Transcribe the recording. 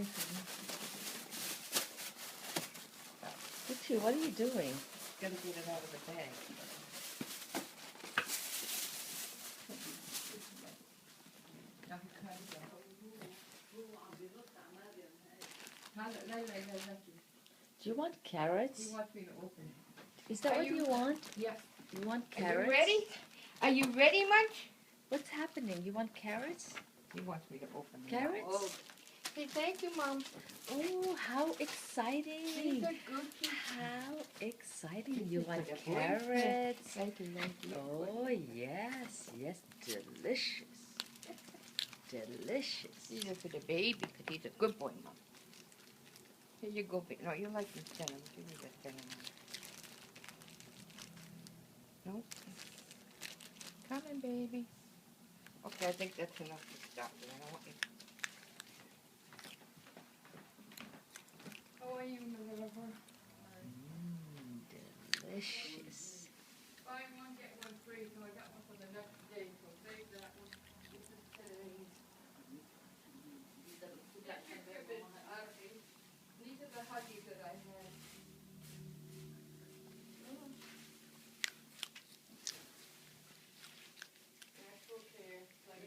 Thank you. Richie, what are you doing? Gotta get it out of the bag. Do you want carrots? He wants me to open it. Is that what you want? Yeah. You want Are carrots? you ready? Are you ready, Munch? What's happening? You want carrots? He wants me to open it. Carrots? Oh. Say thank you, Mom. Oh, how exciting! These are good. How exciting! This You is want for the boys. carrots? Thank you. Oh, yes, yes, delicious. Delicious. These are for the baby, because he's a good boy, Mom. Here you go, baby. No, you like them thin. Give me the thin one. Nope. Coming, baby. Okay, I think that's enough to stop there. I don't want you. How are you, my little boy? Delicious. Buy one, get one free, so I got one for the next day, so save that one. This is today's. These are the huggies that I had. Natural care, like